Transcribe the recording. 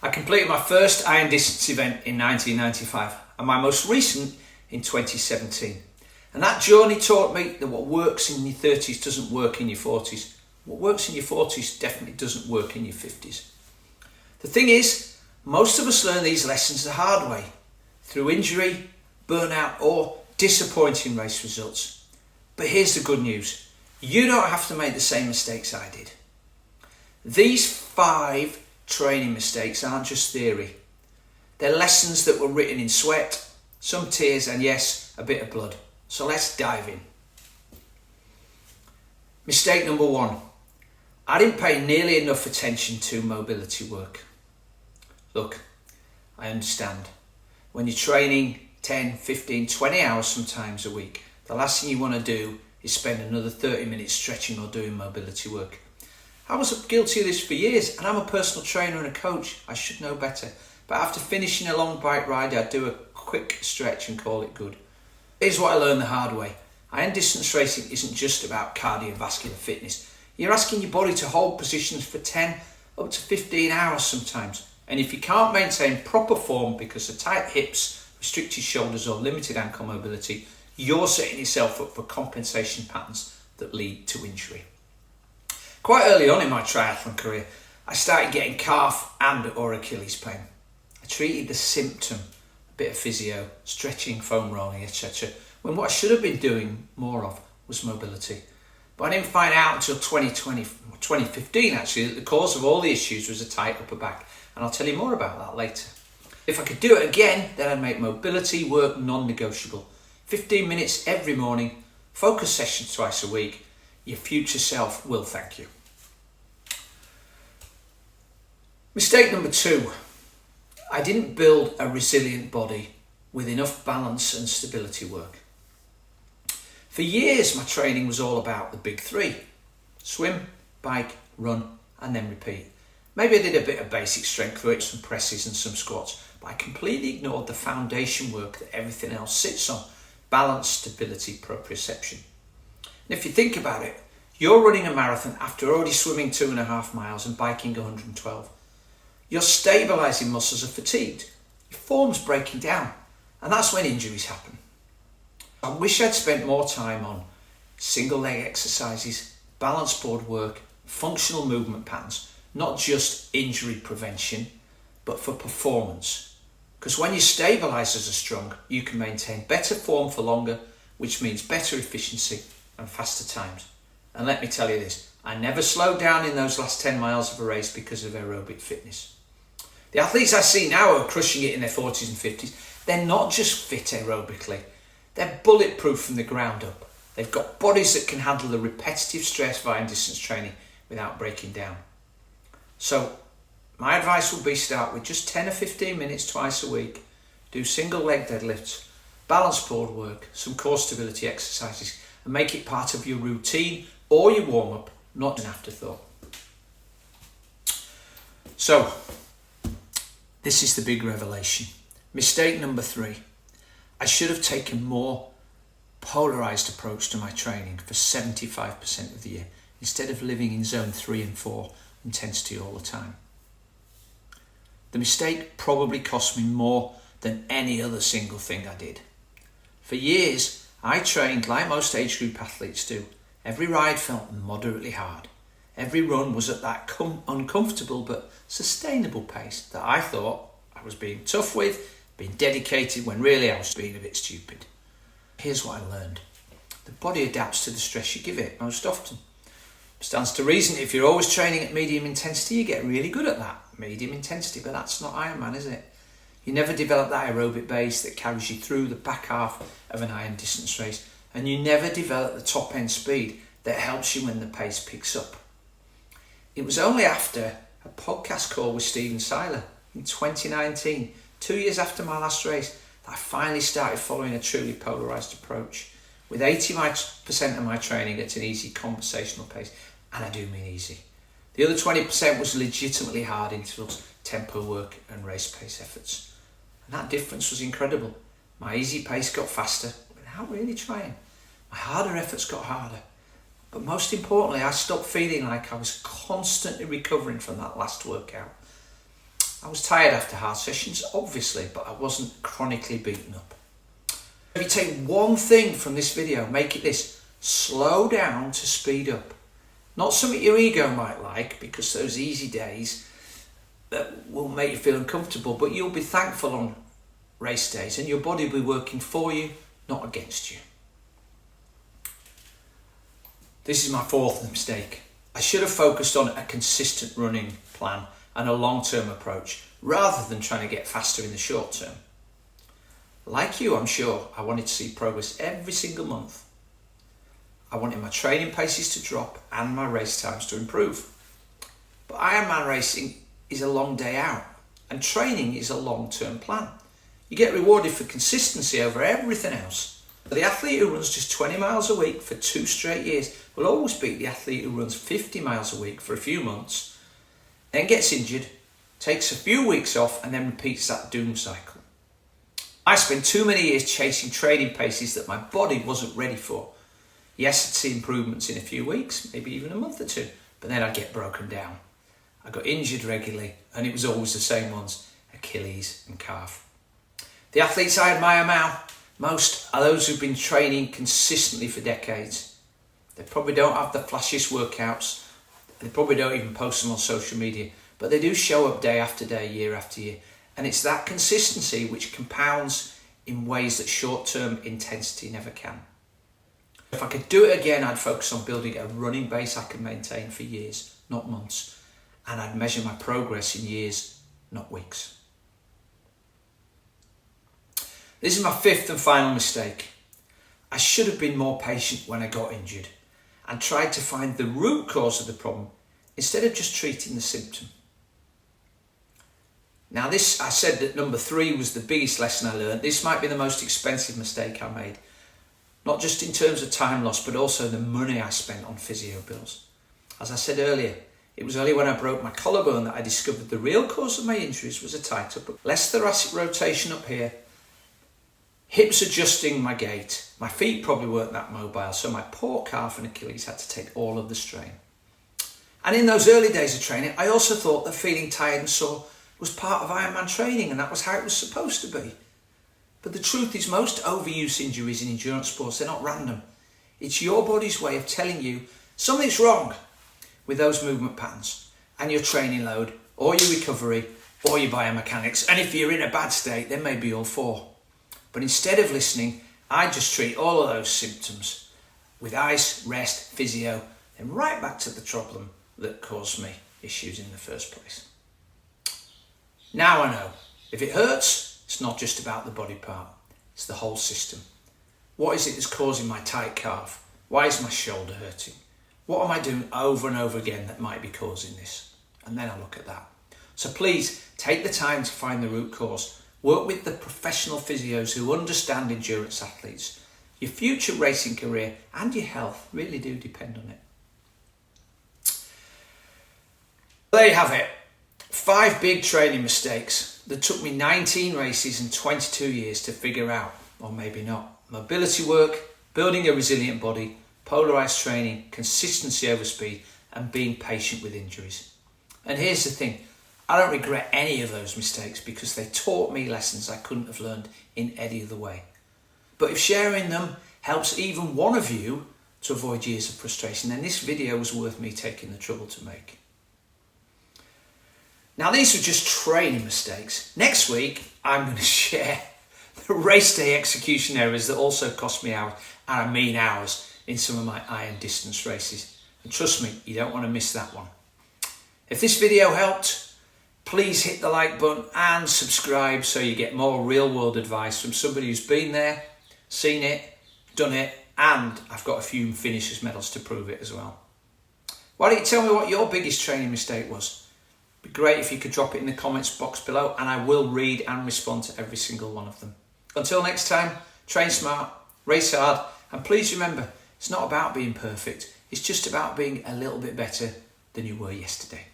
I completed my first iron distance event in 1995 and my most recent in 2017. And that journey taught me that what works in your 30s doesn't work in your 40s. What works in your 40s definitely doesn't work in your 50s. The thing is, most of us learn these lessons the hard way, through injury, burnout or disappointing race results. But here's the good news. You don't have to make the same mistakes I did. These 5 training mistakes aren't just theory. They're lessons that were written in sweat, some tears and yes, a bit of blood. So let's dive in. Mistake number 1. I didn't pay nearly enough attention to mobility work. Look, I understand. When you're training 10, 15, 20 hours sometimes a week, the last thing you want to do is spend another 30 minutes stretching or doing mobility work. I was guilty of this for years, and I'm a personal trainer and a coach. I should know better. But after finishing a long bike ride, I'd do a quick stretch and call it good. Here's what I learned the hard way. Iron distance racing isn't just about cardiovascular fitness. You're asking your body to hold positions for 10 up to 15 hours sometimes. And if you can't maintain proper form because of tight hips, restricted shoulders or limited ankle mobility, you're setting yourself up for compensation patterns that lead to injury. Quite early on in my triathlon career, I started getting calf and or Achilles pain. I treated the symptom, a bit of physio, stretching, foam rolling, etc., when what I should have been doing more of was mobility. But I didn't find out until 2015 actually that the cause of all the issues was a tight upper back, and I'll tell you more about that later. If I could do it again, then I'd make mobility work non-negotiable. 15 minutes every morning, focus sessions twice a week. Your future self will thank you. Mistake number 2. I didn't build a resilient body with enough balance and stability work. For years, my training was all about the big 3. Swim, bike, run, and then repeat. Maybe I did a bit of basic strength work, some presses and some squats, but I completely ignored the foundation work that everything else sits on. Balance, stability, proprioception. And if you think about it, you're running a marathon after already swimming 2.5 miles and biking 112. Your stabilising muscles are fatigued. Your form's breaking down. And that's when injuries happen. I wish I'd spent more time on single leg exercises, balance board work, functional movement patterns, not just injury prevention, but for performance. Because when your stabilisers are strong, you can maintain better form for longer, which means better efficiency and faster times. And let me tell you this, I never slowed down in those last 10 miles of a race because of aerobic fitness. The athletes I see now are crushing it in their 40s and 50s. They're not just fit aerobically, they're bulletproof from the ground up. They've got bodies that can handle the repetitive stress of iron distance training without breaking down. So my advice would be start with just 10 or 15 minutes twice a week. Do single leg deadlifts, balance board work, some core stability exercises, and make it part of your routine or your warm-up, not an afterthought. So, this is the big revelation. Mistake number 3. I should have taken more polarised approach to my training for 75% of the year, instead of living in zone 3 and 4 intensity all the time. The mistake probably cost me more than any other single thing I did. For years, I trained like most age group athletes do. Every ride felt moderately hard. Every run was at that uncomfortable but sustainable pace that I thought I was being tough with, being dedicated, when really I was being a bit stupid. Here's what I learned. The body adapts to the stress you give it most often. Stands to reason if you're always training at medium intensity, you get really good at that medium intensity, but that's not Ironman, is it? You never develop that aerobic base that carries you through the back half of an iron distance race, and you never develop the top end speed that helps you when the pace picks up. It was only after a podcast call with Stephen Seiler in 2019, 2 years after my last race, that I finally started following a truly polarised approach, with 80% of my training at an easy conversational pace, and I do mean easy. The other 20% was legitimately hard intervals, tempo work and race pace efforts. And that difference was incredible. My easy pace got faster without really trying. My harder efforts got harder. But most importantly, I stopped feeling like I was constantly recovering from that last workout. I was tired after hard sessions, obviously, but I wasn't chronically beaten up. If you take one thing from this video, make it this: slow down to speed up. Not something your ego might like, because those easy days that will make you feel uncomfortable, but you'll be thankful on race days and your body will be working for you, not against you. This is my fourth mistake. I should have focused on a consistent running plan and a long-term approach rather than trying to get faster in the short term. Like you, I'm sure, I wanted to see progress every single month. I wanted my training paces to drop and my race times to improve. But Ironman racing is a long day out and training is a long-term plan. You get rewarded for consistency over everything else. The athlete who runs just 20 miles a week for 2 straight years will always beat the athlete who runs 50 miles a week for a few months, then gets injured, takes a few weeks off and then repeats that doom cycle. I spent too many years chasing training paces that my body wasn't ready for. Yes, I'd see improvements in a few weeks, maybe even a month or 2, but then I'd get broken down. I got injured regularly and it was always the same ones: Achilles and calf. The athletes I admire most are those who've been training consistently for decades. They probably don't have the flashiest workouts, they probably don't even post them on social media, but they do show up day after day, year after year. And it's that consistency which compounds in ways that short-term intensity never can. If I could do it again, I'd focus on building a running base I can maintain for years, not months. And I'd measure my progress in years, not weeks. This is my fifth and final mistake. I should have been more patient when I got injured and tried to find the root cause of the problem instead of just treating the symptom. Now this, I said that number 3 was the biggest lesson I learned. This might be the most expensive mistake I made. Not just in terms of time lost, but also the money I spent on physio bills. As I said earlier, it was only when I broke my collarbone that I discovered the real cause of my injuries was a tight upper, less thoracic rotation up here, hips adjusting my gait. My feet probably weren't that mobile, so my poor calf and Achilles had to take all of the strain. And in those early days of training, I also thought that feeling tired and sore was part of Ironman training and that was how it was supposed to be. But the truth is, most overuse injuries in endurance sports, they're not random. It's your body's way of telling you something's wrong with those movement patterns and your training load or your recovery or your biomechanics. And if you're in a bad state, then maybe all 4. But instead of listening, I just treat all of those symptoms with ice, rest, physio, and right back to the problem that caused me issues in the first place. Now I know, if it hurts, it's not just about the body part, it's the whole system. What is it that's causing my tight calf? Why is my shoulder hurting? What am I doing over and over again that might be causing this? And then I look at that. So please take the time to find the root cause. Work with the professional physios who understand endurance athletes. Your future racing career and your health really do depend on it. There you have it. 5 big training mistakes that took me 19 races and 22 years to figure out, or maybe not. Mobility work, building a resilient body, polarised training, consistency over speed, and being patient with injuries. And here's the thing, I don't regret any of those mistakes because they taught me lessons I couldn't have learned in any other way. But if sharing them helps even one of you to avoid years of frustration, then this video was worth me taking the trouble to make. Now these were just training mistakes. Next week, I'm going to share the race day execution errors that also cost me hours, and I mean hours, in some of my iron distance races. And trust me, you don't want to miss that one. If this video helped, please hit the like button and subscribe so you get more real world advice from somebody who's been there, seen it, done it, and I've got a few finishers medals to prove it as well. Why don't you tell me what your biggest training mistake was? It'd be great if you could drop it in the comments box below, and I will read and respond to every single one of them. Until next time, train smart, race hard, and please remember, it's not about being perfect, it's just about being a little bit better than you were yesterday.